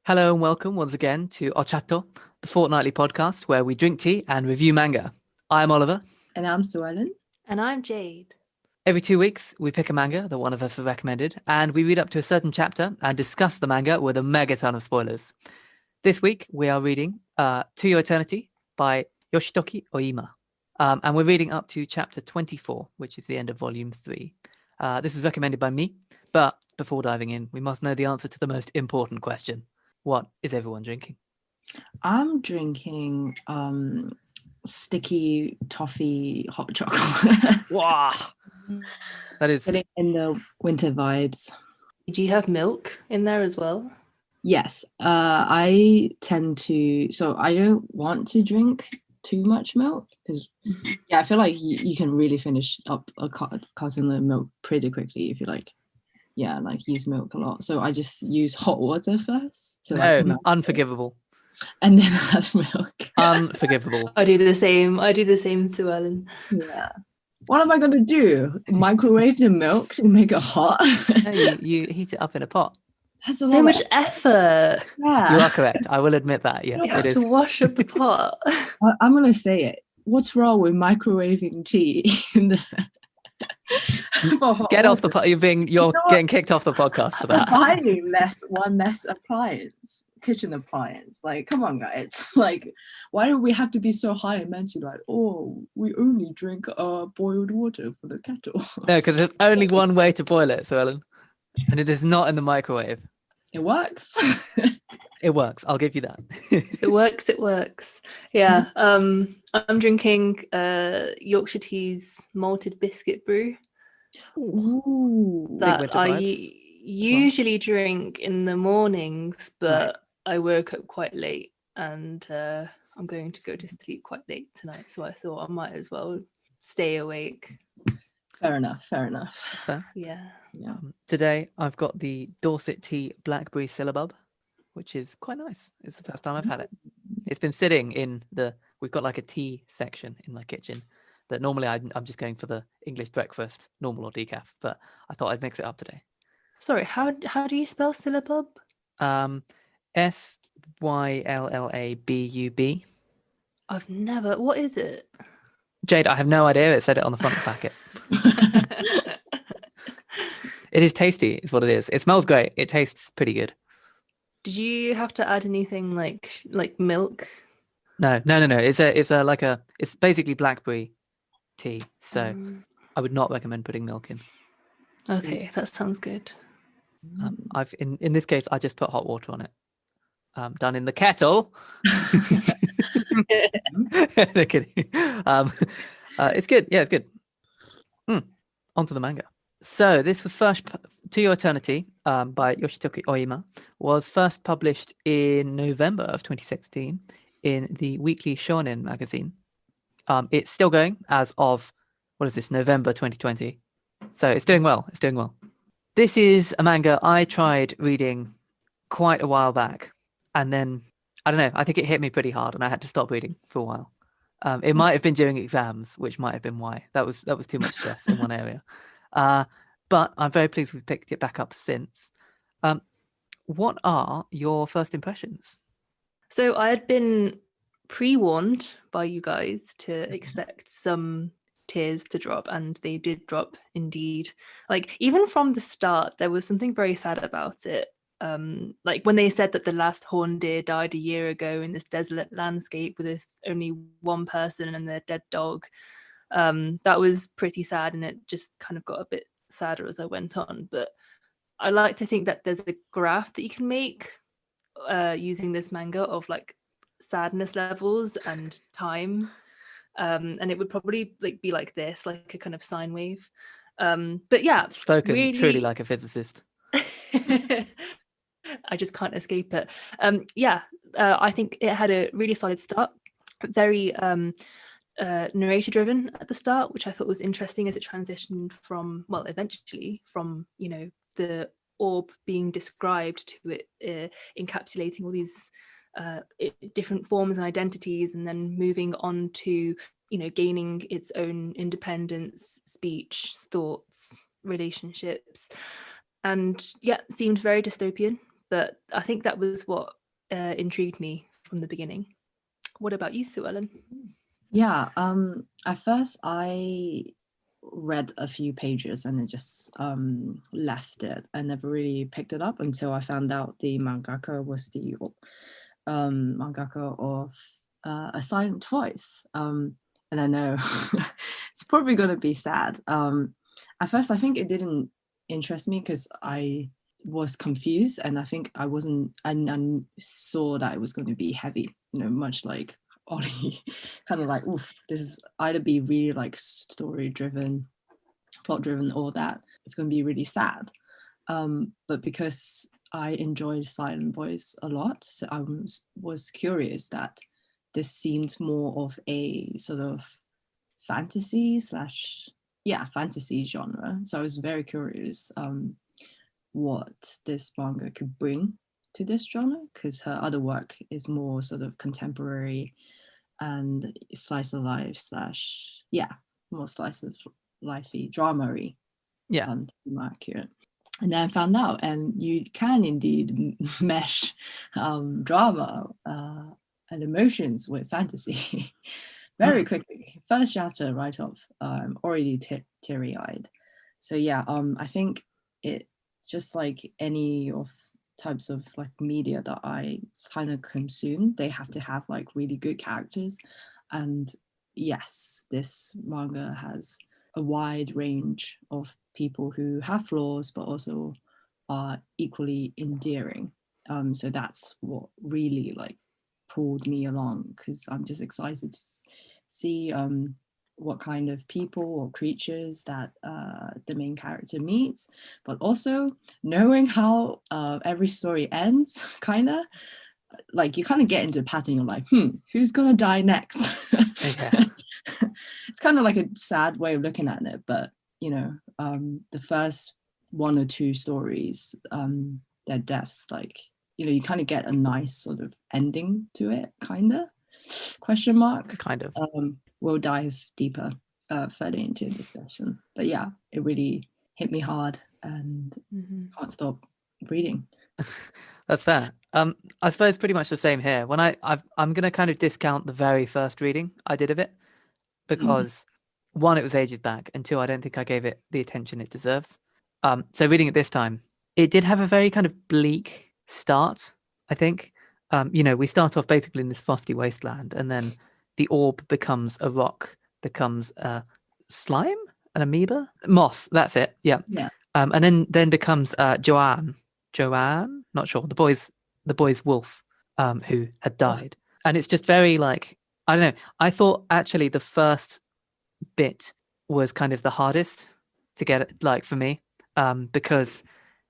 Hello and welcome once again to OCHATO, the fortnightly podcast where we drink tea and review manga. I'm Oliver. And I'm Suellen. And I'm Jade. Every 2 weeks, we pick a manga that one of us have recommended, and we read up to a certain chapter and discuss the manga with a megaton of spoilers. This week, we are reading To Your Eternity by Yoshitoki Oima. And we're reading up to chapter 24, which is the end of volume 3. This was recommended by me, but before diving in, we must know the answer to the most important question. What is everyone drinking? I'm drinking sticky toffee hot chocolate. Wow. That is Getting in the winter vibes. Do you have milk in there as well? Yes, I tend to. So I don't want to drink too much milk because, I feel like you can really finish up a carton of milk pretty quickly if you use milk a lot. So I just use hot water first. Unforgivable. And then add milk. Unforgivable. I do the same, Suellen. Yeah. What am I going to do? Microwave the milk to make it hot? No, you heat it up in a pot. That's a So lot much effort. Yeah. You are correct. I will admit that. Yes, You have it is. to wash up the pot. I'm going to say it. What's wrong with microwaving tea? Get off the pot. You're getting kicked off the podcast for that. Buying one less appliance, kitchen appliance. Like, come on, guys. Like, why do we have to be so high and mention like, oh, we only drink boiled water for the kettle? No, because there's only one way to boil it, Suellen, and it is not in the microwave. It works. It works. I'll give you that. It works. Yeah. I'm drinking Yorkshire Tea's malted biscuit brew. Ooh. That I usually drink in the mornings, but I woke up quite late and I'm going to go to sleep quite late tonight, so I thought I might as well stay awake. Fair enough. That's fair. Yeah. Today I've got the Dorset Tea Blackberry Syllabub, which is quite nice. It's the first time I've had it. It's been sitting in we've got like a tea section in my kitchen that normally I'm just going for the English breakfast, normal or decaf, but I thought I'd mix it up today. Sorry, how do you spell syllabub? Syllabub. I've never. What is it? Jade, I have no idea. It said it on the front of the packet. It is tasty, is what it is. It smells great. It tastes pretty good. Did you have to add anything like milk? No. It's basically blackberry tea. So I would not recommend putting milk in. Okay, that sounds good. I've in this case I just put hot water on it. Done in the kettle. No kidding. It's good. Yeah, it's good. On to the manga. So this was first To Your Eternity by Yoshitoki Oima, was first published in November of 2016 in the Weekly Shonen magazine. It's still going as of, November 2020. So it's doing well. This is a manga I tried reading quite a while back. And then, I don't know, I think it hit me pretty hard and I had to stop reading for a while. It might have been during exams, which might have been why. That was too much stress in one area. But I'm very pleased we've picked it back up since. What are your first impressions? So I had been pre-warned by you guys to expect some tears to drop, and they did drop indeed. Like, even from the start, there was something very sad about it. Like when they said that the last horned deer died a year ago in this desolate landscape with this only one person and their dead dog. That was pretty sad, and it just kind of got a bit sadder as I went on. But I like to think that there's a graph that you can make using this manga of like sadness levels and time, and it would probably be like this, like a kind of sine wave. But yeah, spoken really... truly like a physicist. I just can't escape it. I think it had a really solid start, very narrator driven at the start, which I thought was interesting as it transitioned from, eventually from, the orb being described to it encapsulating all these different forms and identities, and then moving on to, gaining its own independence, speech, thoughts, relationships. And seemed very dystopian, But I think that was what intrigued me from the beginning. What about you, Suellen? Yeah, at first I read a few pages and then just left it. I never really picked it up until I found out the mangaka was the mangaka of A Silent Voice. And I know it's probably going to be sad. At first, I think it didn't interest me because I was confused, and I think I wasn't. I saw that it was going to be heavy, much like Ollie, kind of like, oof, this is either be really like story driven, plot driven, or that it's going to be really sad. But because I enjoyed Silent Voice a lot, so I was curious that this seemed more of a sort of fantasy fantasy genre. So I was very curious what this manga could bring to this genre, because her other work is more sort of contemporary and slice of life more slice of lifey drama-y. Yeah. More accurate. And then I found out, and you can indeed mesh drama and emotions with fantasy very quickly. First chapter right off, already teary-eyed. So yeah, I think it just like any of types of like media that I kind of consume, they have to have like really good characters. And yes, this manga has a wide range of people who have flaws but also are equally endearing. So that's what really like pulled me along, because I'm just excited to see what kind of people or creatures that the main character meets, but also knowing how every story ends, kind of like you kind of get into a pattern. You're like, who's gonna die next? Yeah. It's kind of like a sad way of looking at it, but the first one or two stories, their deaths, like you kind of get a nice sort of ending to it, kind of question mark. Kind of. We'll dive deeper further into a discussion, but yeah, it really hit me hard and can't stop reading. That's fair. I suppose pretty much the same here. When I'm gonna kind of discount the very first reading I did of it, because one, it was ages back, and two, I don't think I gave it the attention it deserves. So reading it this time, it did have a very kind of bleak start, I think. We start off basically in this frosty wasteland, and then the orb becomes a rock, becomes a slime, an amoeba, moss. That's it. Yeah. Yeah. And then becomes Joanne, not sure. The boy's wolf, who had died, and it's just very like, I don't know. I thought actually the first bit was kind of the hardest to get it, like for me, because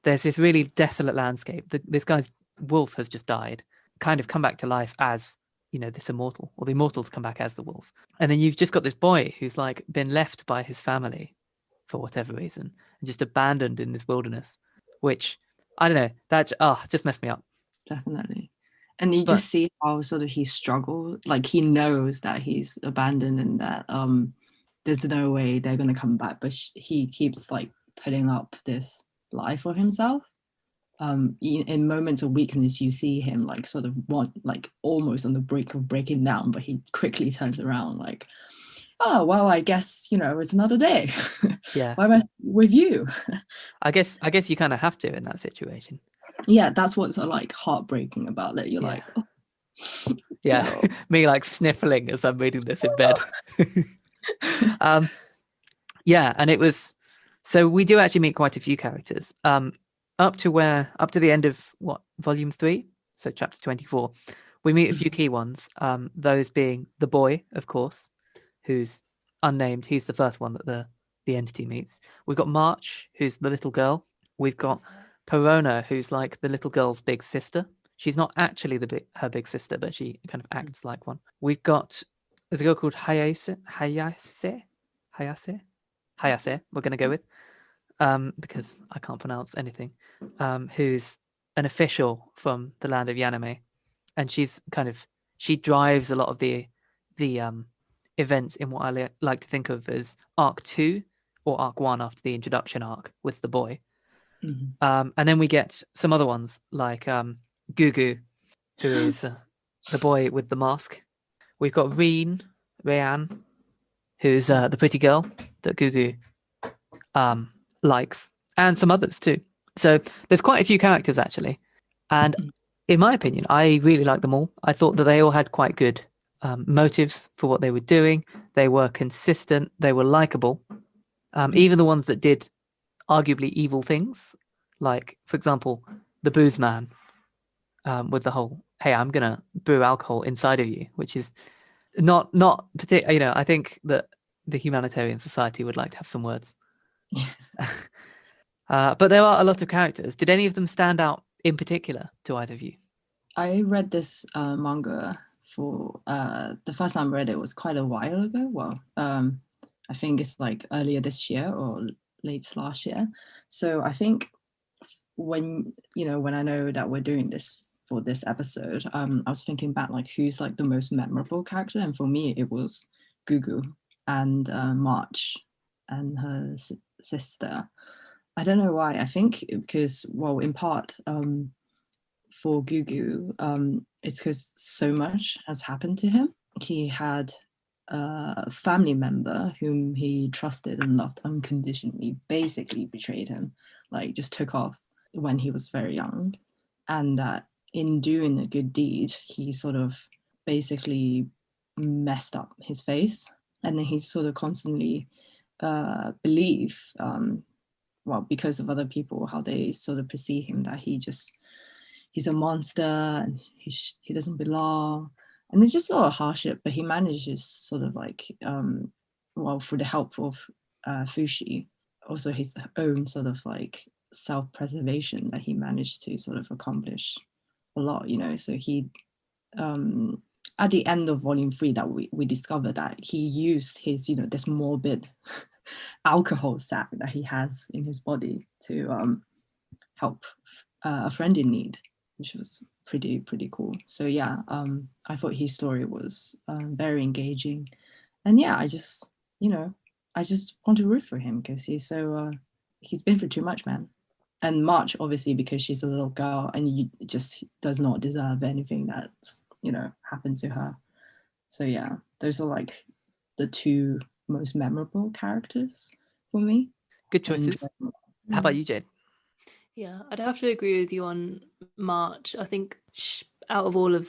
there's this really desolate landscape. This guy's wolf has just died, kind of come back to life as this immortal, or the immortals come back as the wolf, and then you've just got this boy who's like been left by his family for whatever reason and just abandoned in this wilderness, which I don't know, that just messed me up. Definitely. And you just see how sort of he struggled, like he knows that he's abandoned and that there's no way they're going to come back, but he keeps like putting up this life for himself. In moments of weakness, you see him like sort of almost on the brink of breaking down, but he quickly turns around like, oh well, I guess it's another day. Yeah. Why am I with you? I guess you kind of have to in that situation. Yeah, that's what's like heartbreaking about it. You're like, oh, yeah, no. Me like sniffling as I'm reading this in bed. Yeah, and it was, so we do actually meet quite a few characters. Up to the end of volume 3, so chapter 24, we meet a few key ones. Those being the boy, of course, who's unnamed. He's the first one that the entity meets. We've got March, who's the little girl. We've got Perona, who's like the little girl's big sister. She's not actually her big sister, but she kind of acts like one. There's a girl called Hayase. We're gonna go with, because I can't pronounce anything. Who's an official from the land of Yaname, and she drives a lot of the events in what I like to think of as Arc 2 or Arc 1 after the introduction arc with the boy. Mhm. And then we get some other ones like Gugu, who is the boy with the mask. We've got Rayan, who's the pretty girl that Gugu likes, and some others too. So there's quite a few characters actually, and in my opinion, I really like them all. I thought that they all had quite good motives for what they were doing. They were consistent. They were likable. Even the ones that did arguably evil things, like for example, the booze man, with the whole "Hey, I'm gonna brew alcohol inside of you," which is not particular. You know, I think that the humanitarian society would like to have some words. But there are a lot of characters. Did any of them stand out in particular to either of you? I read this manga for the first time I read it was quite a while ago. Well, I think it's like earlier this year or late last year. So I think when I know that we're doing this for this episode, I was thinking back like who's like the most memorable character, and for me it was Gugu and March and her sister. I don't know why. I think because, well, in part, for Gugu, it's because so much has happened to him. He had a family member whom he trusted and loved unconditionally, basically betrayed him, like just took off when he was very young. And that in doing a good deed, he sort of basically messed up his face. And then he sort of constantly believe, well, because of other people, how they sort of perceive him, that he's a monster and he doesn't belong. And it's just a lot of hardship, but he manages sort of like, well, through the help of Fushi, also his own sort of like self-preservation, that he managed to sort of accomplish a lot, so he, at the end of volume 3, that we discovered that he used his, this morbid alcohol sac that he has in his body to help a friend in need, which was pretty cool. So yeah, I thought his story was very engaging, and yeah, I just want to root for him because he's so he's been through too much, man. And March, obviously, because she's a little girl and you just does not deserve anything that's happened to her. So yeah, those are like the two most memorable characters for me. Good choices. How about you, Jade? Yeah, I'd have to agree with you on March. I think out of all of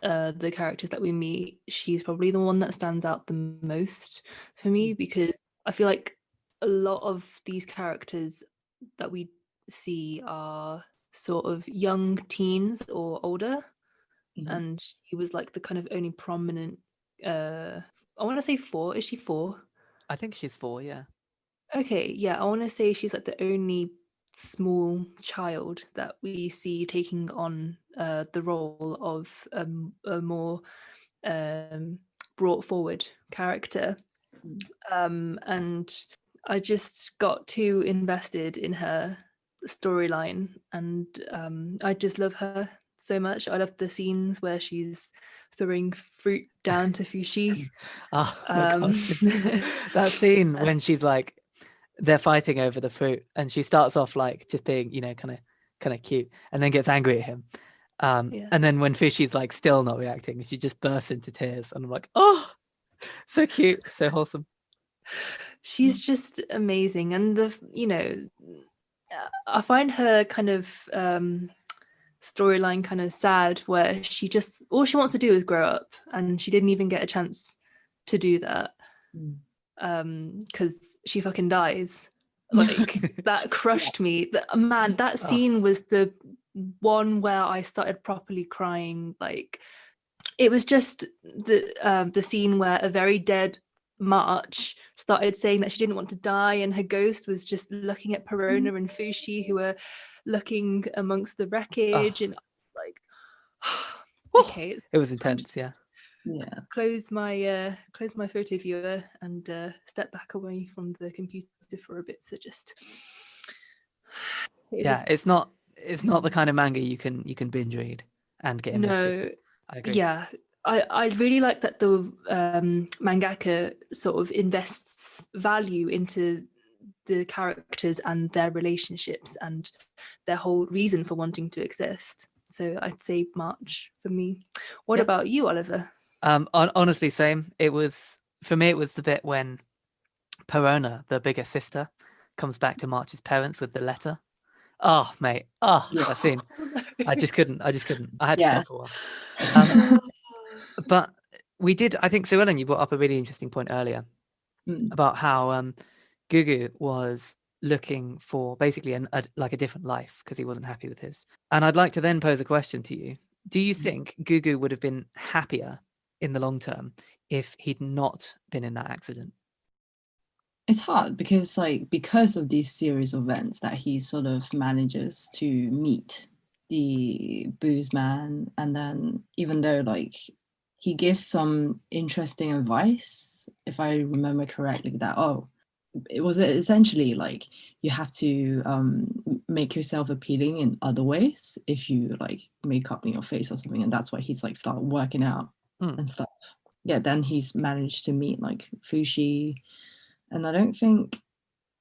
the characters that we meet, she's probably the one that stands out the most for me, because I feel like a lot of these characters that we see are sort of young teens or older, and she was like the kind of only prominent. I want to say 4. Is she 4? I think she's 4. Yeah. Okay, yeah, I want to say she's like the only small child that we see taking on the role of a more brought forward character. And I just got too invested in her storyline, and I just love her so much. I love the scenes where she's throwing fruit down to Fushi. Oh my gosh. That scene when she's like, they're fighting over the fruit and she starts off like just being, kind of cute, and then gets angry at him. And then when Fishy's like still not reacting, she just bursts into tears, and I'm like, oh, so cute, so wholesome. She's just amazing, and I find her kind of storyline kind of sad, where she just all she wants to do is grow up, and she didn't even get a chance to do that because she fucking dies. Like that crushed me. Man, that scene was the one where I started properly crying. Like it was just the scene where a very dead March started saying that she didn't want to die, and her ghost was just looking at Perona and Fushi, who were looking amongst the wreckage, and like, okay, it was intense. Yeah. Close my photo viewer and step back away from the computer for a bit. So just it's not the kind of manga you can binge read and get invested. No, I agree. Yeah, I really like that the mangaka sort of invests value into the characters and their relationships and their whole reason for wanting to exist. So I'd say March for me. What Yep. about you, Oliver? Honestly, same. It was, for me, it was the bit when Perona, the bigger sister, comes back to March's parents with the letter. Oh, mate. Oh, Yeah. that scene. I just couldn't. I had to Yeah. stop for a while. Um, but we did, I think, Suellen, you brought up a really interesting point earlier about how Gugu was looking for basically like a different life because he wasn't happy with his. And I'd like to then pose a question to you. Do you think Gugu would have been happier in the long term if he'd not been in that accident? It's hard because of these series of events that he sort of manages to meet the booze man, and then even though like he gives some interesting advice, if I remember correctly, that it was essentially like you have to make yourself appealing in other ways if you like make up in your face or something, and that's why he's like start working out and stuff. Yeah, then he's managed to meet like Fushi. And I don't think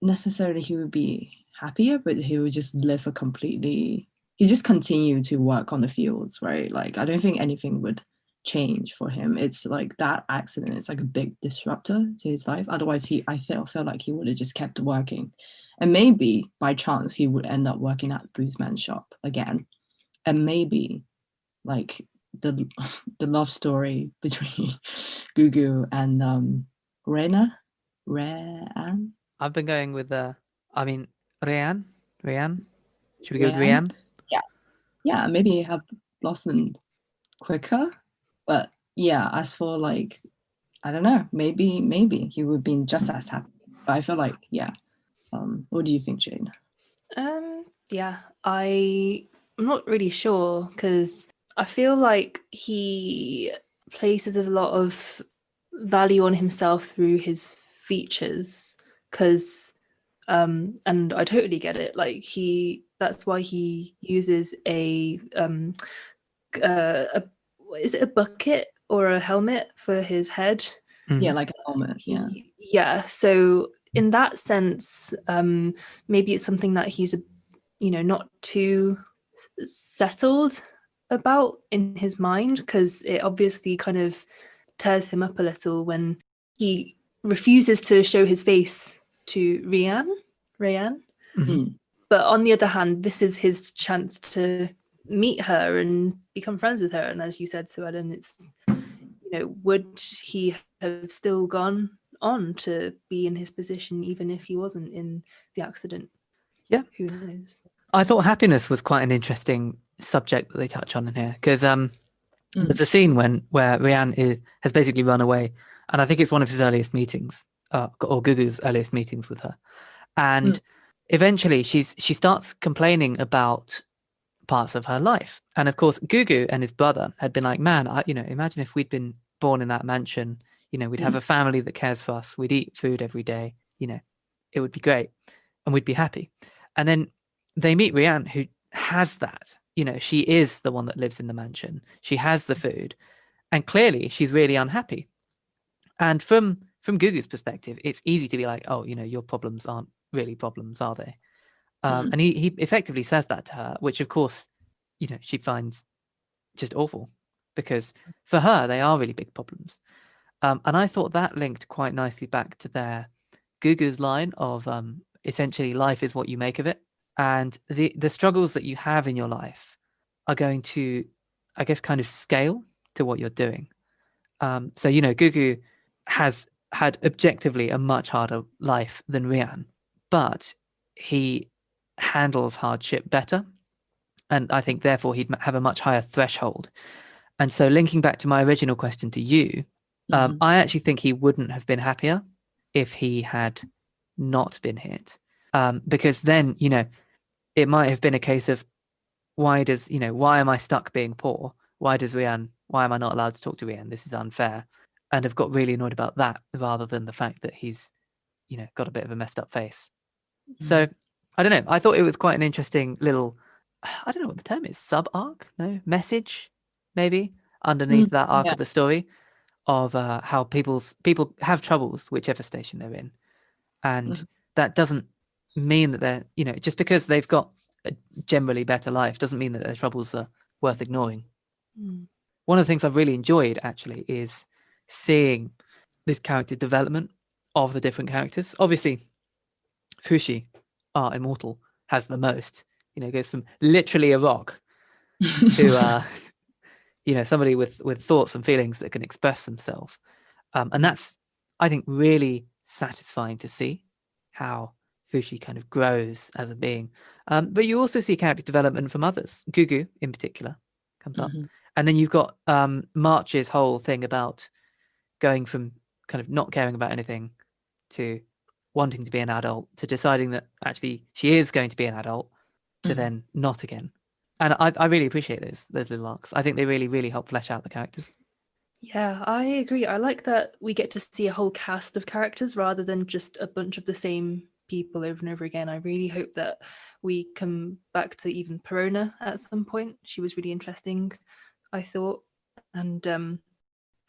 necessarily he would be happier, but he would just live he just continue to work on the fields, right? Like, I don't think anything would change for him. It's like that accident, it's like a big disruptor to his life. Otherwise, I feel like he would have just kept working. And maybe by chance, he would end up working at Boozman's shop again. And maybe like the love story between Gugu and Rayan? I've been going with Rayan. Should we go with Rayan? Rayan? Yeah, maybe have blossomed quicker. But yeah, as for like, I don't know, maybe he would have been just as happy. But I feel like, yeah. What do you think, Jane? Yeah, I'm not really sure because I feel like he places a lot of value on himself through his features because and I totally get it, like that's why he uses is it a bucket or a helmet for his head? Yeah, like a helmet. Yeah, so in that sense, maybe it's something that he's not too settled about in his mind, because it obviously kind of tears him up a little when he refuses to show his face to Rayan. But on the other hand, this is his chance to meet her and become friends with her. And as you said, Suellen, it's would he have still gone on to be in his position even if he wasn't in the accident? Yeah, who knows. I thought happiness was quite an interesting subject that they touch on in here because there's a scene where Rayan has basically run away, and I think it's one of his earliest meetings, or Gugu's earliest meetings with her, and eventually she starts complaining about parts of her life, and of course Gugu and his brother had been like, man, imagine if we'd been born in that mansion, we'd have a family that cares for us, we'd eat food every day, it would be great, and we'd be happy. And then they meet Rayan, who has that. She is the one that lives in the mansion. She has the food, and clearly she's really unhappy. And from Gugu's perspective, it's easy to be like, oh, your problems aren't really problems, are they? And he effectively says that to her, which of course, she finds just awful, because for her they are really big problems. And I thought that linked quite nicely back to Gugu's line of essentially life is what you make of it. And the struggles that you have in your life are going to, I guess, kind of scale to what you're doing. So, Gugu has had objectively a much harder life than Rayan, but he handles hardship better. And I think therefore he'd have a much higher threshold. And so linking back to my original question to you, I actually think he wouldn't have been happier if he had not been hit. Because then, it might have been a case of why am I stuck being poor? Why am I not allowed to talk to Rayan? This is unfair. And have got really annoyed about that rather than the fact that he's, got a bit of a messed up face. So I don't know. I thought it was quite an interesting little, I don't know what the term is, sub arc? No, message, maybe, underneath that arc of the story of how people have troubles, whichever station they're in. And that doesn't mean that they're, just because they've got a generally better life doesn't mean that their troubles are worth ignoring. One of the things I've really enjoyed actually is seeing this character development of the different characters. Obviously, Fushi, our immortal, has the most. Goes from literally a rock to somebody with thoughts and feelings that can express themselves, and that's, I think, really satisfying to see how Fushi kind of grows as a being. But you also see character development from others. Gugu, in particular, comes up. And then you've got March's whole thing about going from kind of not caring about anything to wanting to be an adult, to deciding that actually she is going to be an adult, to then not again. And I really appreciate those little arcs. I think they really, really help flesh out the characters. Yeah, I agree. I like that we get to see a whole cast of characters rather than just a bunch of the same people over and over again. I really hope that we come back to even Perona at some point. She was really interesting, I thought. And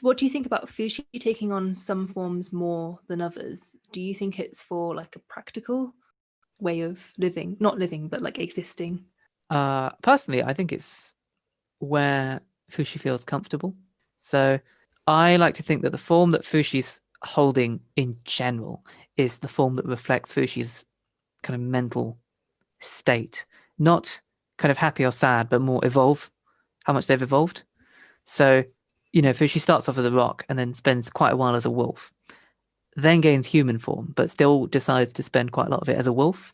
what do you think about Fushi taking on some forms more than others? Do you think it's for like a practical way of living? Not living, but like existing? Personally, I think it's where Fushi feels comfortable. So I like to think that the form that Fushi's holding in general is the form that reflects Fushi's kind of mental state. Not kind of happy or sad, but more evolve, how much they've evolved. So, Fushi starts off as a rock and then spends quite a while as a wolf, then gains human form, but still decides to spend quite a lot of it as a wolf.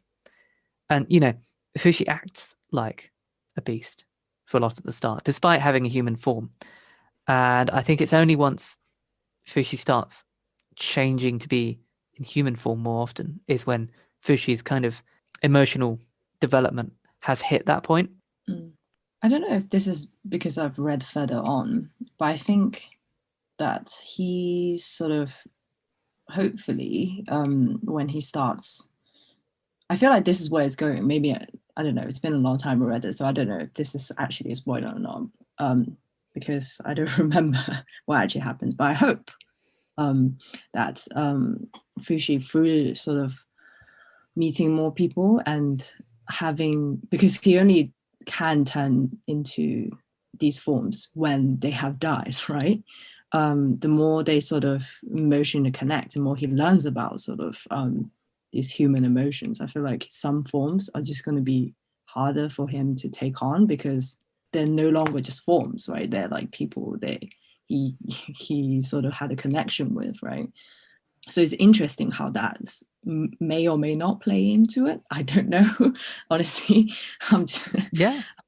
And, Fushi acts like a beast for a lot at the start, despite having a human form. And I think it's only once Fushi starts changing to be in human form more often is when Fushi's kind of emotional development has hit that point. I don't know if this is because I've read further on, but I think that he sort of, hopefully, when he starts, I feel like this is where it's going. Maybe, I don't know, it's been a long time I read it, so I don't know if this is actually a spoiler or not, because I don't remember what actually happens, but I hope that Fushi, through sort of meeting more people and because he only can turn into these forms when they have died, right? The more they sort of emotionally connect, the more he learns about sort of these human emotions. I feel like some forms are just going to be harder for him to take on because they're no longer just forms, right? They're like people he sort of had a connection with, right? So it's interesting how that may or may not play into it. I don't know, honestly.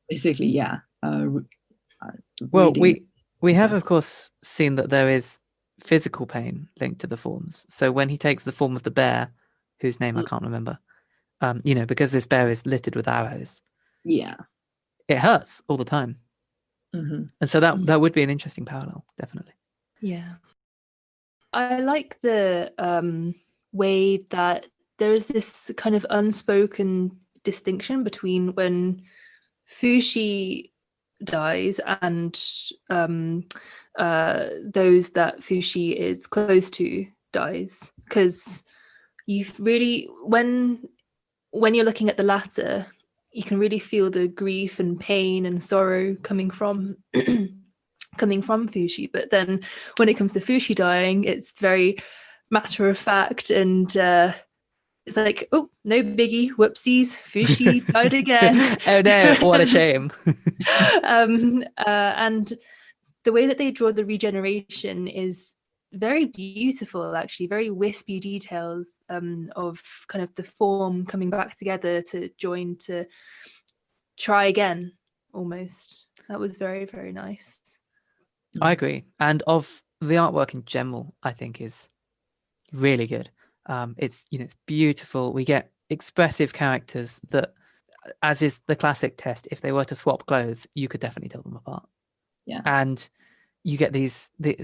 Basically, yeah. Well, we have, of course, seen that there is physical pain linked to the forms. So when he takes the form of the bear, whose name I can't remember, because this bear is littered with arrows. Yeah. It hurts all the time. And so that would be an interesting parallel, definitely. Yeah. I like the way that there is this kind of unspoken distinction between when Fushi dies and those that Fushi is close to dies, because you've really, when you're looking at the latter, you can really feel the grief and pain and sorrow coming from Fushi. But then when it comes to Fushi dying, it's very matter of fact, and it's like, oh, no biggie, whoopsies, Fushi died again. Oh no, what a shame. And the way that they draw the regeneration is very beautiful, actually, very wispy details of kind of the form coming back together to join to try again, almost. That was very, very nice. I agree. And of the artwork in general, I think is really good. It's it's beautiful. We get expressive characters that, as is the classic test, if they were to swap clothes, you could definitely tell them apart. Yeah. And you get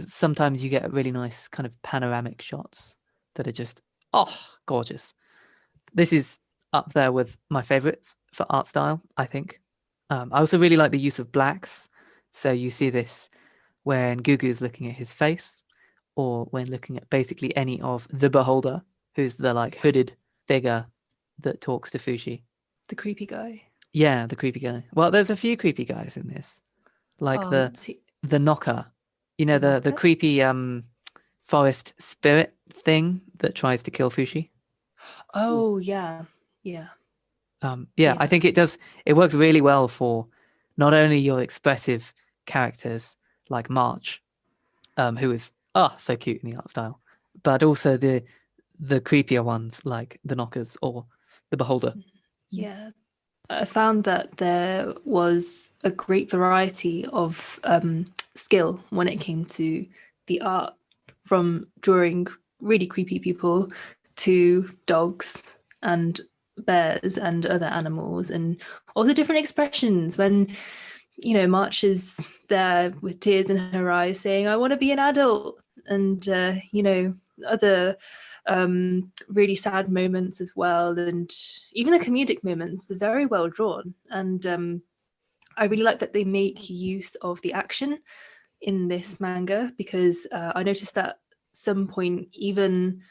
sometimes you get really nice kind of panoramic shots that are just gorgeous. This is up there with my favorites for art style, I think. I also really like the use of blacks. So you see this when Gugu's looking at his face, or when looking at basically any of the beholder, who's the like hooded figure that talks to Fushi? The creepy guy. Yeah, the creepy guy. Well, there's a few creepy guys in this, like Oh, the knocker. You know, The the knocker? creepy forest spirit thing that tries to kill Fushi. Oh, yeah. Yeah. Yeah, I Yeah. think it does. It works really well for not only your expressive characters like March, who is so cute in the art style, but also the creepier ones like the knockers or the beholder. Yeah. I found that there was a great variety of skill when it came to the art, from drawing really creepy people to dogs and bears and other animals, and all the different expressions when, March is there with tears in her eyes saying, I want to be an adult, and other really sad moments as well, and even the comedic moments, they're very well drawn. And I really like that they make use of the action in this manga, because I noticed that some point, even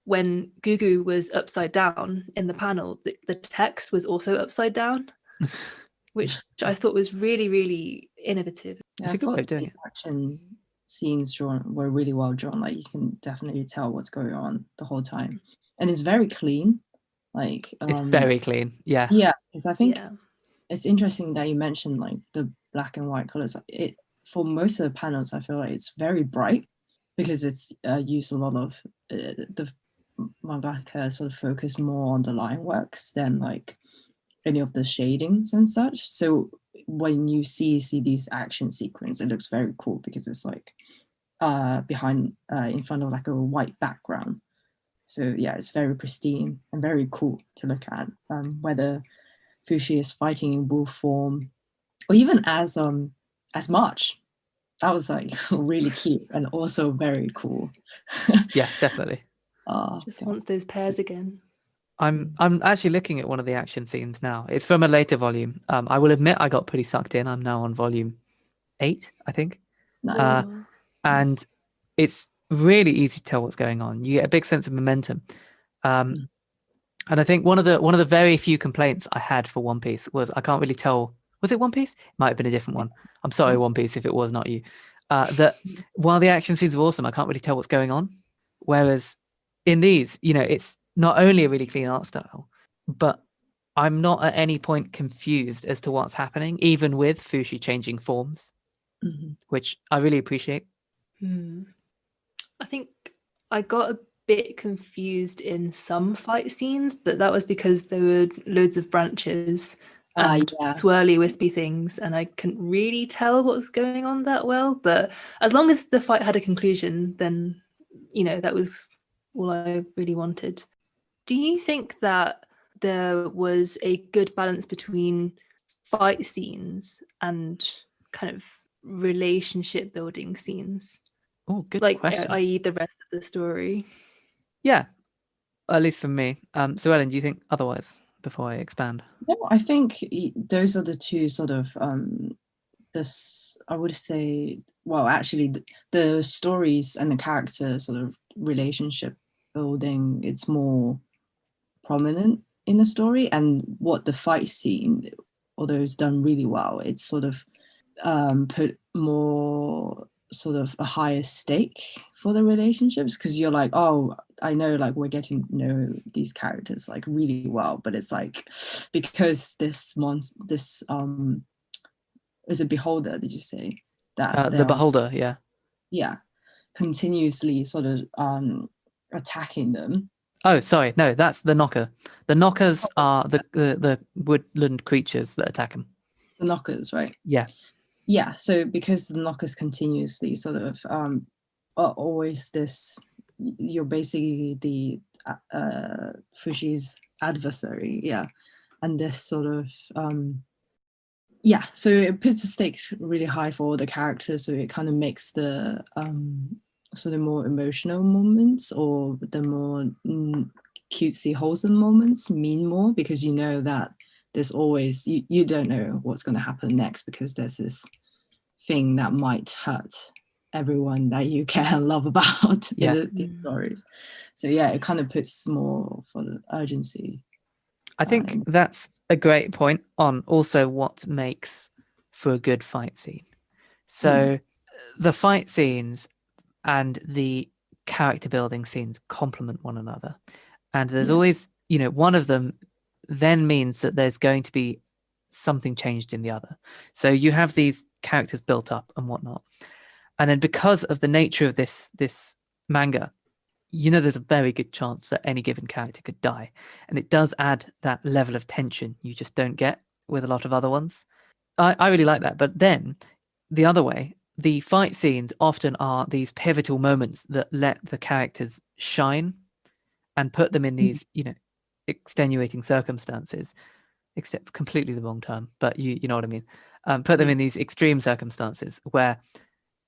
when Gugu was upside down in the panel, the text was also upside down, which I thought was really, really innovative. It's a good way of doing it. Action scenes were really well drawn. Like, you can definitely tell what's going on the whole time, and it's very clean. Like, It's very clean. Yeah. Yeah, because I think Yeah. it's interesting that you mentioned like the black and white colors. It, for most of the panels, I feel like it's very bright because it's used a lot of the mangaka sort of focus more on the line works than like any of the shadings and such. So when you see these action sequence, it looks very cool because it's like behind in front of like a white background. So yeah, it's very pristine and very cool to look at. Whether Fushi is fighting in wolf form, or even as March, that was like really cute and also very cool. Yeah, definitely. Just wants those pairs again. I'm actually looking at one of the action scenes now. It's from a later volume. I will admit I got pretty sucked in. I'm now on volume 8, I think. Nice. And it's really easy to tell what's going on. You get a big sense of momentum. And I think one of the very few complaints I had for One Piece was I can't really tell. Was it One Piece? It might have been a different one. I'm sorry, One Piece, if it was not you. That while the action scenes are awesome, I can't really tell what's going on. Whereas in these, it's not only a really clean art style, but I'm not at any point confused as to what's happening, even with Fushi changing forms, which I really appreciate. I think I got a bit confused in some fight scenes, but that was because there were loads of branches and swirly, wispy things, and I couldn't really tell what was going on that well. But as long as the fight had a conclusion, then, that was all I really wanted. Do you think that there was a good balance between fight scenes and kind of relationship building scenes? Oh, good question. I.e. the rest of the story. Yeah, at least for me. So Ellen, do you think otherwise before I expand? No, I think those are the two sort of I would say, well, actually the stories and the character sort of relationship building, it's more prominent in the story, and what the fight scene, although it's done really well, it's sort of put more sort of a higher stake for the relationships, because you're like, oh, I know, like, we're getting to know these characters like really well, but it's like, because this is a beholder, did you say that The beholder, yeah, continuously sort of attacking them. Oh, sorry, no, that's the knocker. The knockers are the woodland creatures that attack him. The knockers, right? Yeah. So because the knockers continuously sort of are always this, you're basically the Fushi's adversary, and this sort of so it puts the stakes really high for all the characters, so it kind of makes the sort of more emotional moments, or the more cutesy wholesome moments, mean more, because you know that there's always, you don't know what's going to happen next, because there's this thing that might hurt everyone that you care and love about Yeah. in these stories. So yeah, it kind of puts more for the urgency. I think that's a great point on also what makes for a good fight scene. So the fight scenes and the character building scenes complement one another. And there's always, one of them then means that there's going to be something changed in the other. So you have these characters built up and whatnot. And then because of the nature of this manga, there's a very good chance that any given character could die. And it does add that level of tension you just don't get with a lot of other ones. I really like that. But then the other way, the fight scenes often are these pivotal moments that let the characters shine and put them in these, extenuating circumstances, except completely the wrong term, but you know what I mean. Put them in these extreme circumstances where,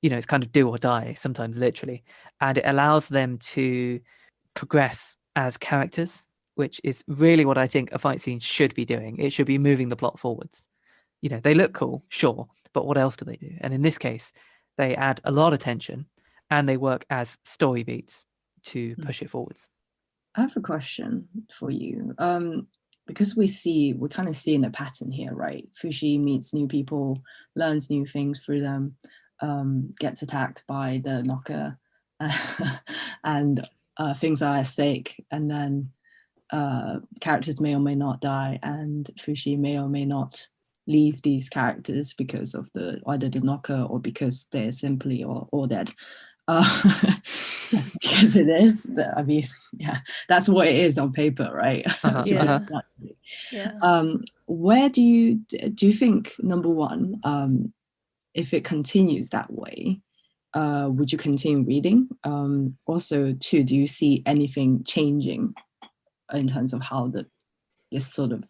it's kind of do or die, sometimes literally, and it allows them to progress as characters, which is really what I think a fight scene should be doing. It should be moving the plot forwards. They look cool, sure, but what else do they do? And in this case, they add a lot of tension and they work as story beats to push it forwards. I have a question for you. Because we're kind of seeing a pattern here, right? Fushi meets new people, learns new things through them, gets attacked by the knocker, and things are at stake. And then characters may or may not die, and Fushi may or may not leave these characters because of either the knocker or because they're simply or dead. Because it is, I mean, yeah, that's what it is on paper, right? Where do you think, number one, if it continues that way, would you continue reading? Also, two, do you see anything changing in terms of how this sort of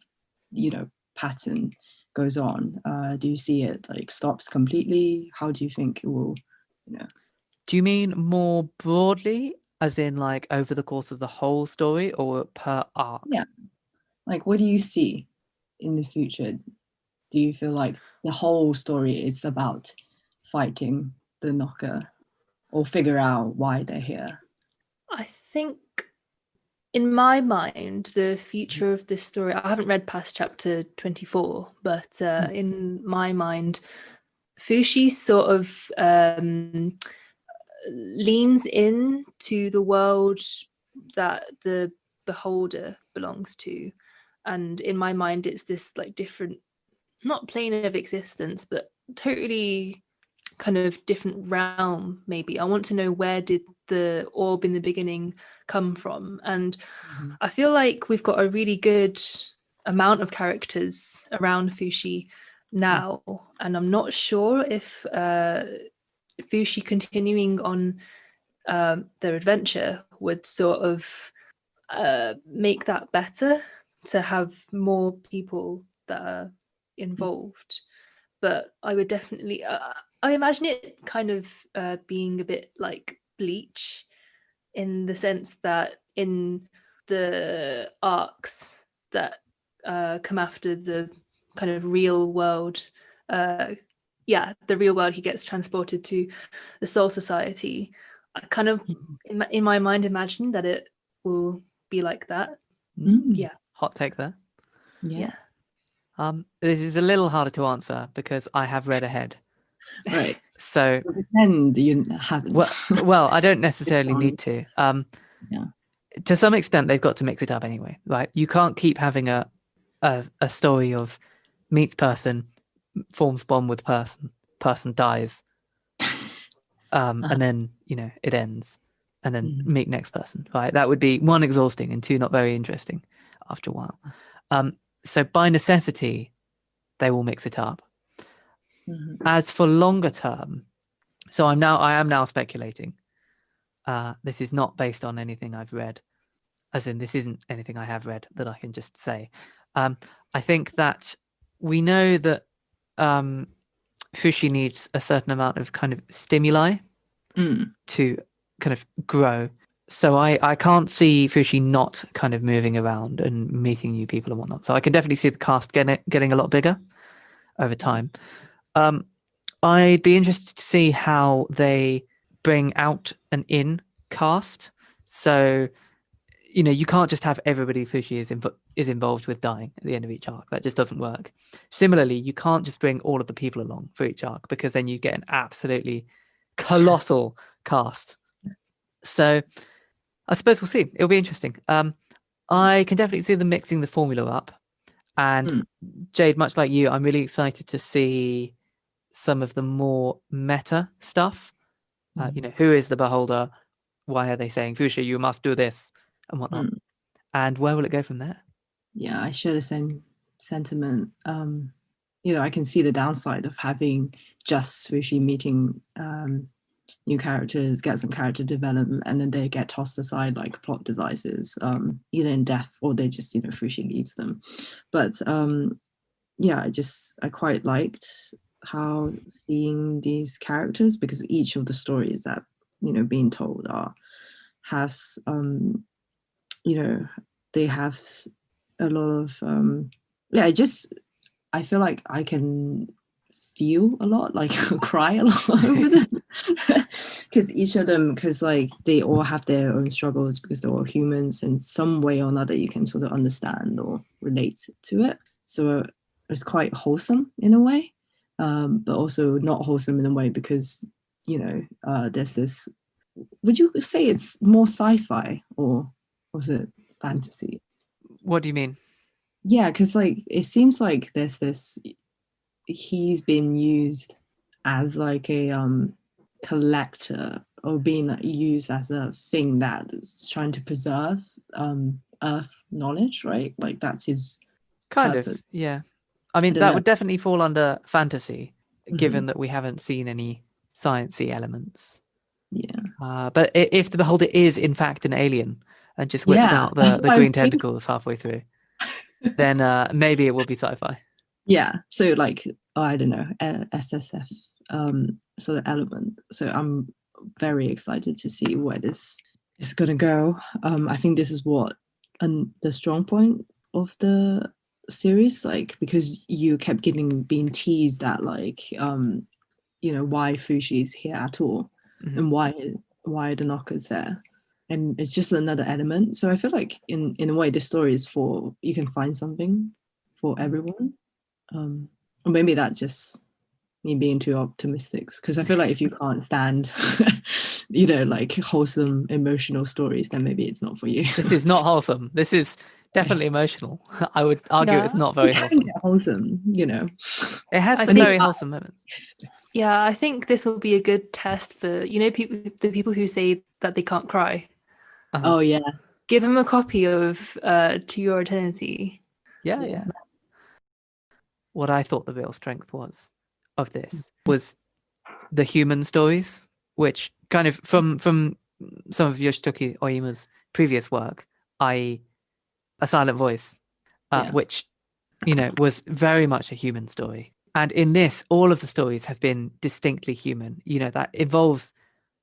pattern goes on? Do you see it like stops completely? How do you think it will, Do you mean more broadly, as in like over the course of the whole story, or per arc? Yeah. Like, what do you see in the future? Do you feel like the whole story is about fighting the knocker or figure out why they're here? I think in my mind, the future of this story, I haven't read past chapter 24, but in my mind, Fushi sort of leans in to the world that the beholder belongs to. And in my mind, it's this like different, not plane of existence, but totally kind of different realm, maybe. I want to know, where did the orb in the beginning come from? And I feel like we've got a really good amount of characters around Fushi now, and I'm not sure if Fushi continuing on their adventure would sort of make that better, to have more people that are involved. But I would definitely I imagine it kind of being a bit like Bleach, in the sense that in the arcs that come after the kind of real world, the real world, he gets transported to the Soul Society. I kind of in my mind imagine that it will be like that. Yeah. Hot take there. Yeah. This is a little harder to answer because I have read ahead. Right. So pretend you haven't. Well, I don't necessarily need to. To some extent, they've got to mix it up anyway, right? You can't keep having a story of meets person, forms bond with person dies, and then it ends, and then meet next person, right? That would be one, exhausting, and two, not very interesting after a while. So by necessity, they will mix it up. As for longer term, so I am now speculating. This is not based on anything I've read, as in this isn't anything I have read that I can just say. I think that we know that Fushi needs a certain amount of kind of stimuli to kind of grow. So I can't see Fushi not kind of moving around and meeting new people and whatnot. So I can definitely see the cast getting a lot bigger over time. I'd be interested to see how they bring out an in cast. So, you can't just have everybody Fushi is involved with dying at the end of each arc. That just doesn't work. Similarly, you can't just bring all of the people along for each arc, because then you get an absolutely colossal cast. So I suppose we'll see. It'll be interesting. I can definitely see them mixing the formula up. And Jade, much like you, I'm really excited to see some of the more meta stuff. Who is the beholder? Why are they saying, Fushi, you must do this and whatnot? And where will it go from there? Yeah, I share the same sentiment. I can see the downside of having just Fushi meeting new characters, get some character development, and then they get tossed aside like plot devices, either in death or they just, Fushi leaves them. But I quite liked how seeing these characters, because each of the stories that being told they have a lot of I feel like I can feel a lot, like cry a lot over them, because each of them, like they all have their own struggles, because they're all humans in some way or another. You can sort of understand or relate to it, so it's quite wholesome in a way, but also not wholesome in a way, because there's this, would you say it's more sci-fi or was it fantasy? What do you mean? Yeah, because like it seems like there's this, he's been used as like a collector, or being used as a thing that's trying to preserve earth knowledge, right? Like that's his kind purpose. of, yeah. I mean, that would definitely fall under fantasy, given that we haven't seen any sciencey elements. Yeah. But if the beholder is in fact an alien and just whips out the green tentacles halfway through, then maybe it will be sci-fi. Yeah, so like, I don't know, SSF sort of element. So I'm very excited to see where this is going to go. I think this is the strong point of the series, like, because you kept being teased at like, why Fushi is here at all, and why the knockers there. And it's just another element. So I feel like in a way, the story is for, you can find something for everyone. Or maybe that's just me being too optimistic, because I feel like if you can't stand like wholesome emotional stories, then maybe it's not for you. This is not wholesome. This is definitely emotional. I would argue it's not very wholesome. It has some very wholesome moments. Yeah, I think this will be a good test for the people who say that they can't cry. Oh yeah, give them a copy of To Your Eternity. Yeah. What I thought the real strength was of this was the human stories, which kind of from some of Yoshitoki Oima's previous work, i.e. A Silent Voice, which was very much a human story. And in this, all of the stories have been distinctly human. That involves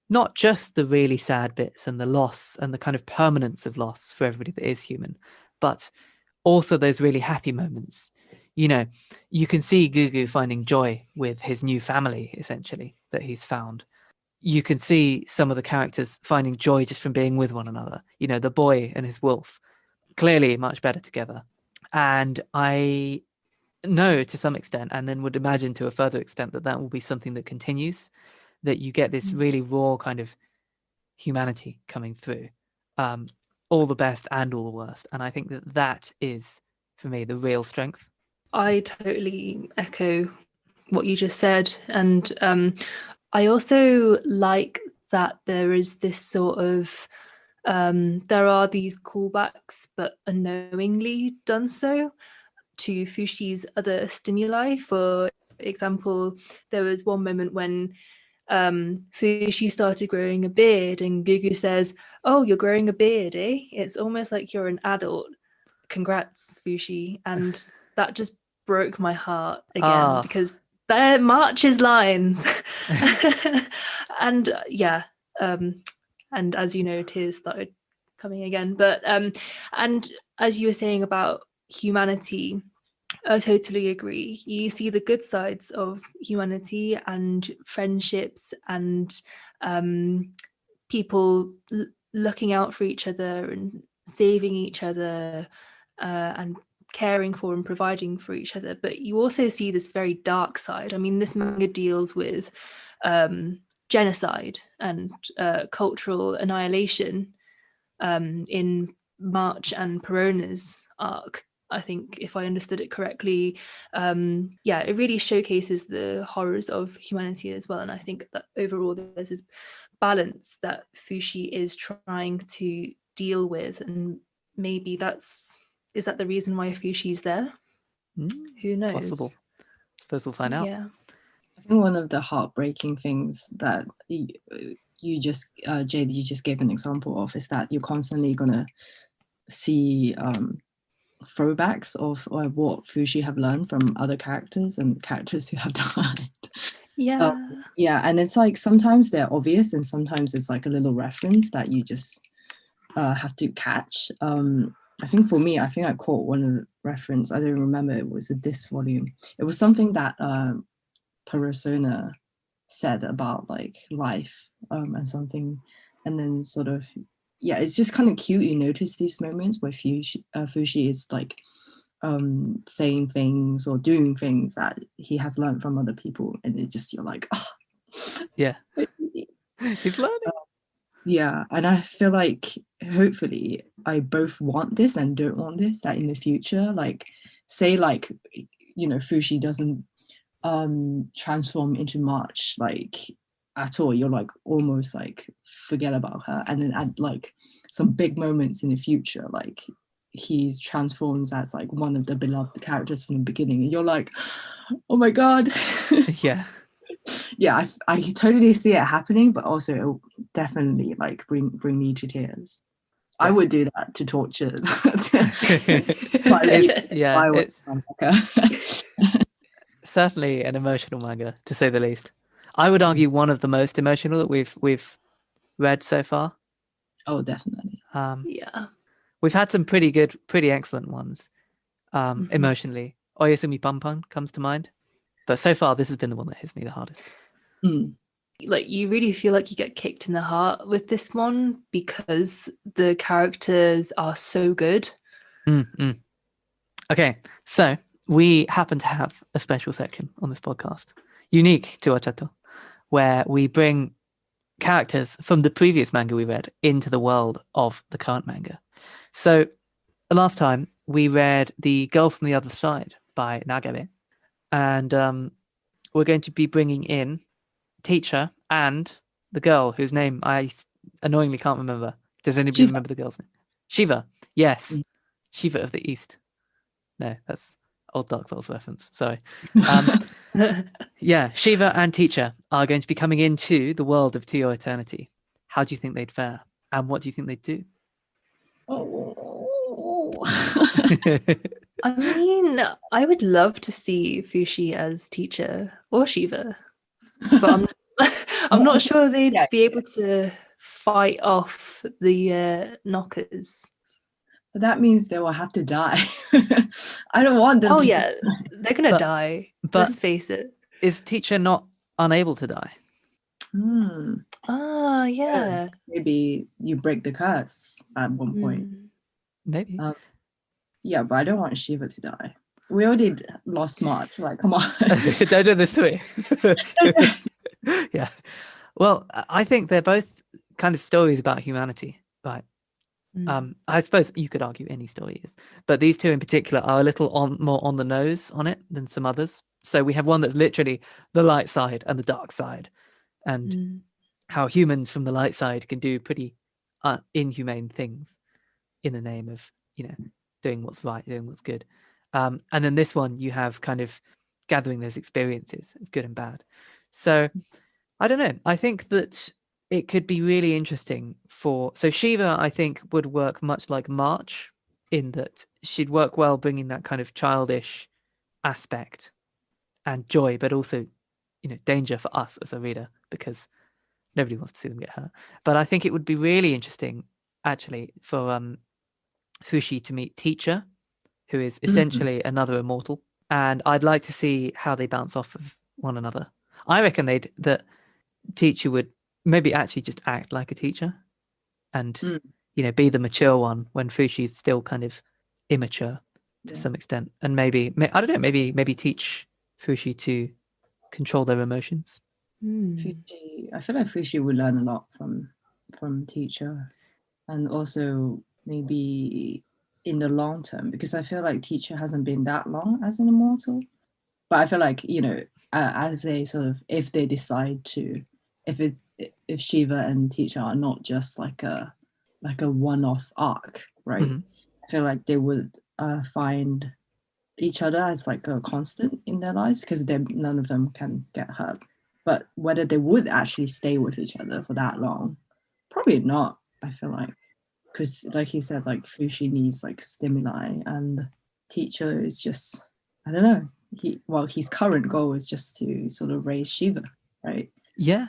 not just the really sad bits and the loss and the kind of permanence of loss for everybody that is human, but also those really happy moments. You can see Gugu finding joy with his new family, essentially, that he's found. You can see some of the characters finding joy just from being with one another. The boy and his wolf, clearly much better together. And I know to some extent, and then would imagine to a further extent, that will be something that continues, that you get this really raw kind of humanity coming through, all the best and all the worst. And I think that is, for me, the real strength. I totally echo what you just said. And I also like that there is this sort of, there are these callbacks, but unknowingly done so, to Fushi's other stimuli. For example, there was one moment when Fushi started growing a beard and Gugu says, "Oh, you're growing a beard, eh? It's almost like you're an adult. Congrats, Fushi." And that just broke my heart again, because they're March's lines. And and as you know, tears started coming again. But and as you were saying about humanity, I totally agree. You see the good sides of humanity and friendships and people looking out for each other and saving each other and caring for and providing for each other. But you also see this very dark side. I mean, this manga deals with genocide and cultural annihilation in March and Perona's arc. I think, if I understood it correctly, yeah, it really showcases the horrors of humanity as well. And I think that overall there's this balance that Fushi is trying to deal with, and maybe is that the reason why Fushi's there? Who knows? Possible. Suppose we'll find out. Yeah. I think one of the heartbreaking things that you just, Jade, you just gave an example of is that you're constantly gonna see throwbacks of what Fushi have learned from other characters and characters who have died. Yeah. Yeah, and it's like sometimes they're obvious and sometimes it's like a little reference that you just have to catch. I think for me, I think I caught one of the reference. I don't remember. It was a disc volume. It was something that Persona said about like life and something, and then sort of, yeah, it's just kind of cute. You notice these moments where Fushi is like saying things or doing things that he has learned from other people, and it just, you're like, oh. Yeah. He's learning. Yeah, and I feel like hopefully I both want this and don't want this, that in the future, like say like, you know, Fushi doesn't transform into March like at all, you're like almost like forget about her, and then at like some big moments in the future, like he transforms as like one of the beloved characters from the beginning, and you're like, oh my god. Yeah. Yeah, I totally see it happening, but also it'll definitely like bring me to tears. Yeah. I would do that to torture. It's certainly an emotional manga, to say the least. I would argue one of the most emotional that we've read so far. Oh, definitely. Yeah. We've had some pretty good, pretty excellent ones emotionally. Oyasumi Pampan comes to mind. But so far, this has been the one that hits me the hardest. Like, you really feel like you get kicked in the heart with this one because the characters are so good. Okay, so we happen to have a special section on this podcast, unique to OCHATO, where we bring characters from the previous manga we read into the world of the current manga. So last time, we read The Girl from the Other Side by Nagabe. And we're going to be bringing in Teacher and the girl whose name I annoyingly can't remember. Does anybody remember the girl's name? Shiva. Yes. Shiva of the East. No, that's old Dark Souls reference. Sorry. Yeah, Shiva and Teacher are going to be coming into the world of To Your Eternity. How do you think they'd fare? And what do you think they'd do? I mean, I would love to see Fushi as Teacher or Shiva, but I'm not sure they'd be able to fight off the knockers. But that means they will have to die. I don't want them to die. They're gonna die. Let's face it. Is Teacher not unable to die? Yeah. Maybe you break the curse at one point. Maybe. Yeah, but I don't want Shiva to die. We already lost March. Like, come on. Don't do this to me. Yeah. Well, I think they're both kind of stories about humanity, right? I suppose you could argue any story is, but these two in particular are a little more on the nose on it than some others. So we have one that's literally the light side and the dark side, and how humans from the light side can do pretty inhumane things in the name of, you know, doing what's right, doing what's good. And then this one, you have kind of gathering those experiences of good and bad. So I don't know. I think that it could be really interesting so Shiva, I think, would work much like March in that she'd work well bringing that kind of childish aspect and joy, but also, you know, danger for us as a reader because nobody wants to see them get hurt. But I think it would be really interesting, actually, for Fushi to meet Teacher, who is essentially another immortal and I'd like to see how they bounce off of one another. I reckon that teacher would maybe actually just act like a teacher, and be the mature one when Fushi's still kind of immature to some extent, and maybe I don't know, maybe teach Fushi to control their emotions. Fushi, I feel like Fushi would learn a lot from teacher, and also maybe in the long term, because I feel like teacher hasn't been that long as an immortal. But I feel like, as they sort of, if they decide to, if Shiva and teacher are not just like a one-off arc, right? I feel like they would find each other as like a constant in their lives, because none of them can get hurt. But whether they would actually stay with each other for that long, probably not. I feel like, because like you said, like Fushi needs like stimuli, and teacher is just, I don't know. His current goal is just to sort of raise Shiva, right? Yeah.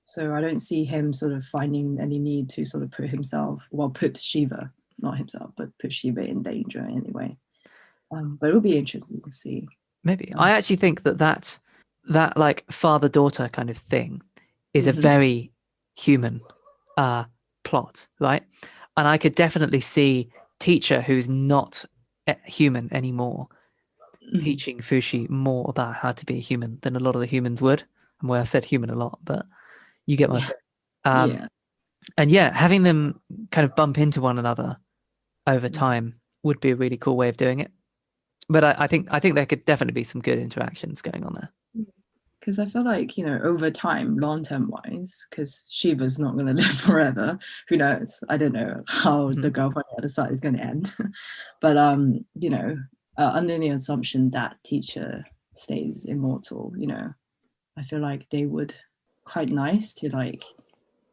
So I don't see him sort of finding any need to sort of put Shiva, not himself, but put Shiva in danger anyway. But it would be interesting to see. Maybe. I actually think that like father-daughter kind of thing is a very human plot, right? And I could definitely see teacher who's not human anymore teaching Fushi more about how to be a human than a lot of the humans would. And where I said human a lot, but you get my point. And having them kind of bump into one another over time would be a really cool way of doing it. But I think there could definitely be some good interactions going on there. Because I feel like, over time, long-term wise, because Shiva's not going to live forever. Who knows? I don't know how the girl from the other side is going to end. But, under the assumption that teacher stays immortal, I feel like they would quite nice to like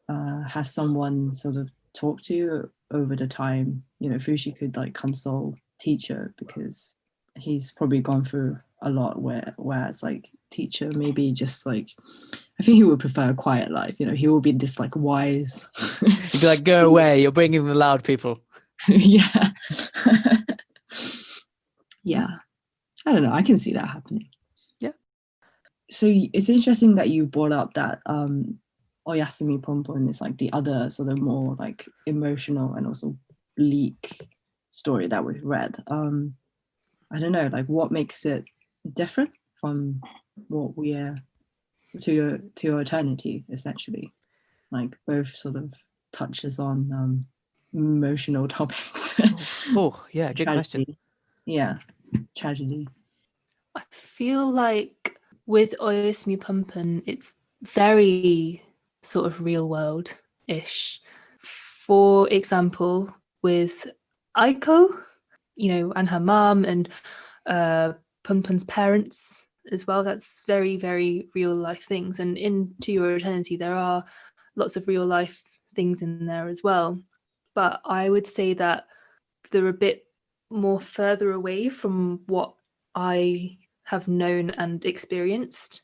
have someone sort of talk to over the time. Fushi could like console teacher, because he's probably gone through a lot, whereas like teacher maybe just like, I think he would prefer a quiet life. He will be this like wise. He'd be like, go away, you're bringing the loud people. Yeah. Yeah. I don't know. I can see that happening. Yeah. So it's interesting that you brought up that Oyasumi Pompon is like the other sort of more like emotional and also bleak story that we've read. I don't know, like what makes it different from what we are to your eternity, essentially. Like both sort of touches on emotional topics. Yeah, good tragedy. question. Yeah, tragedy. I feel like with Oyasumi Pumpin, it's very sort of real world-ish. For example, with Aiko, and her mom and Pumpin's parents as well. That's very, very real life things. And in To Your Eternity, there are lots of real life things in there as well. But I would say that they're a bit more further away from what I have known and experienced.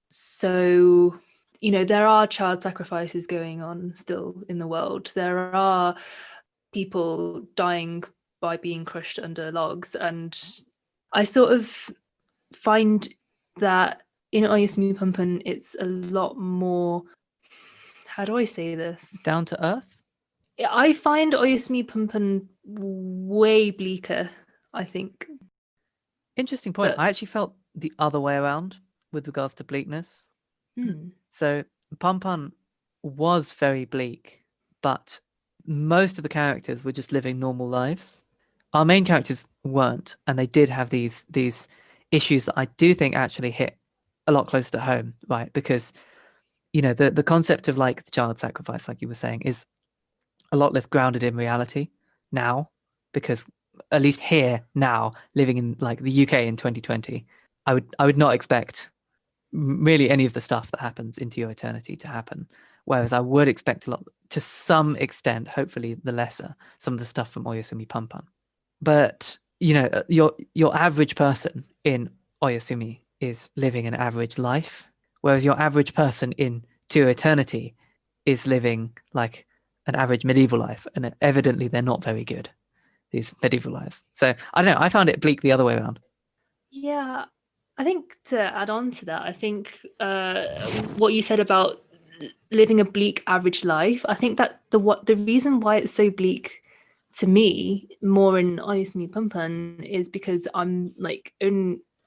So, there are child sacrifices going on still in the world. There are people dying by being crushed under logs, and I sort of find that in Oyasumi Pumpin it's a lot more, how do I say this, down to earth. I find Oyasumi Pumpin way bleaker, I think. Interesting point. I actually felt the other way around with regards to bleakness. So Pumpan was very bleak, but most of the characters were just living normal lives. Our main characters weren't, and they did have these issues that I do think actually hit a lot closer to home, right? Because the concept of like the child sacrifice, like you were saying, is a lot less grounded in reality now, because at least here now, living in like the UK in 2020, I would not expect really any of the stuff that happens into your eternity to happen. Whereas I would expect a lot, to some extent, hopefully the lesser, some of the stuff from Oyasumi Pumpan. But your average person in Oyasumi is living an average life, whereas your average person in To Eternity is living like an average medieval life, and evidently they're not very good, these medieval lives. So I don't know, I found it bleak the other way around. Yeah, I think to add on to that, I think what you said about living a bleak average life, I think that the reason why it's so bleak to me more in Oyasumi Pumpan is because I'm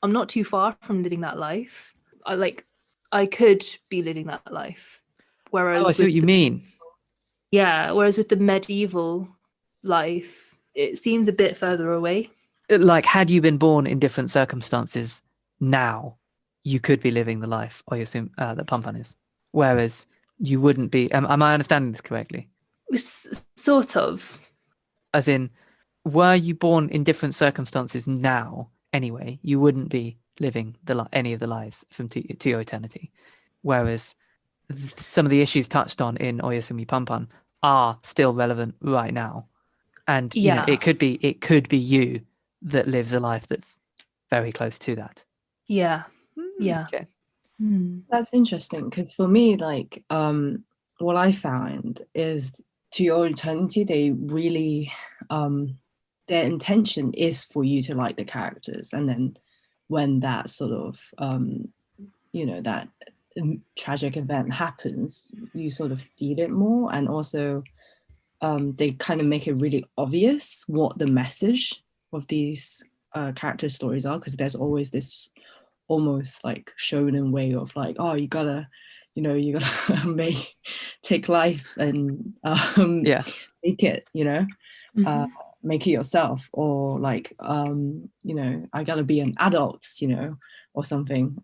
not too far from living that life. I could be living that life. Whereas Oh, I see what you mean. whereas with the medieval life, it seems a bit further away. Like, had you been born in different circumstances now, you could be living the life Oyasumi that Pumpan is. Whereas you wouldn't be. Am I understanding this correctly? Sort of. As in, were you born in different circumstances now, anyway, you wouldn't be living any of the lives from to your eternity. Whereas some of the issues touched on in Oyasumi Pumpan are still relevant right now. And you know, Yeah. it could be you that lives a life that's very close to that. Yeah. Yeah. Okay. That's interesting because for me, like, what I found is To Your Eternity, they really, their intention is for you to like the characters, and then when that sort of, that tragic event happens, you sort of feel it more, and also, they kind of make it really obvious what the message of these character stories are, because there's always this almost like shonen way of like, oh, you gotta take life and make it, make it yourself, or like, I gotta be an adult, or something.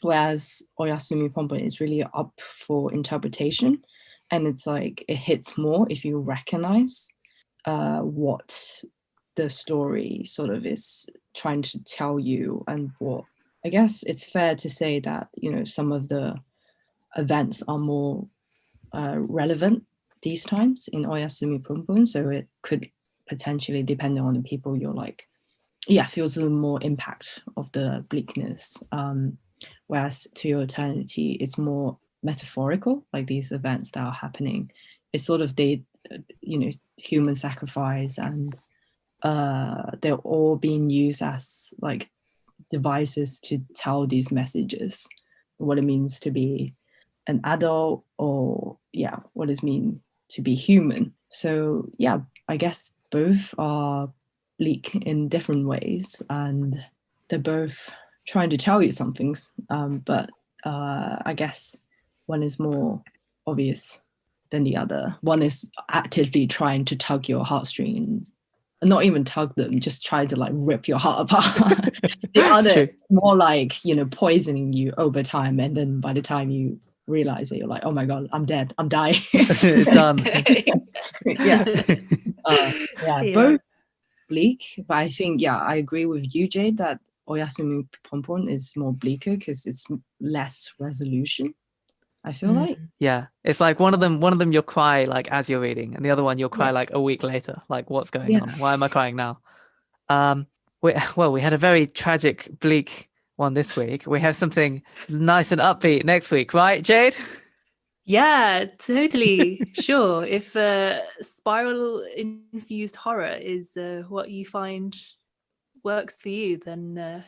Whereas Oyasumi Pumpan is really up for interpretation, and it's like it hits more if you recognize what the story sort of is trying to tell you, and what, I guess it's fair to say that, some of the events are more relevant these times in Oyasumi Pumpan, so it could potentially, depending on the people you're like, feels a little more impact of the bleakness, whereas To Your Eternity is more metaphorical, like these events that are happening, it's sort of human sacrifice, and they're all being used as like devices to tell these messages, what it means to be an adult, or what it means to be human. So I guess both are bleak in different ways, and they're both trying to tell you some things, but I guess one is more obvious than the other. One is actively trying to tug your heartstrings, not even tug them, just try to like rip your heart apart. The other is more like, poisoning you over time, and then by the time you realize it, you're like, oh my god, I'm dead, I'm dying. It's done. Both bleak, but I think I agree with you, Jade, that Oyasumi Pumpan is more bleaker because it's less resolution, I feel like. Yeah, it's like one of them you'll cry like as you're reading, and the other one you'll cry like a week later, like what's going on, why am I crying now? We had a very tragic, bleak one this week. We have something nice and upbeat next week, right, Jade? Yeah, totally. Sure. If spiral infused horror is what you find works for you, then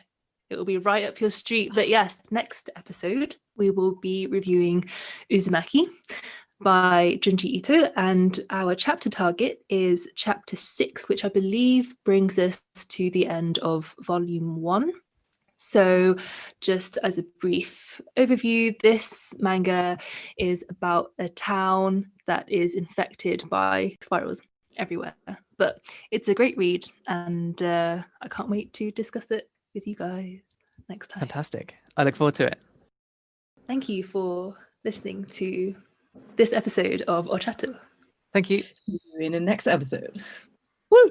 it will be right up your street. But yes, next episode we will be reviewing Uzumaki by Junji Ito, and our chapter target is chapter 6, which I believe brings us to the end of volume 1. So just as a brief overview, this manga is about a town that is infected by spirals everywhere. But it's a great read, and I can't wait to discuss it with you guys next time. Fantastic. I look forward to it. Thank you for listening to this episode of OCHATO. Thank you. See you in the next episode. Woo!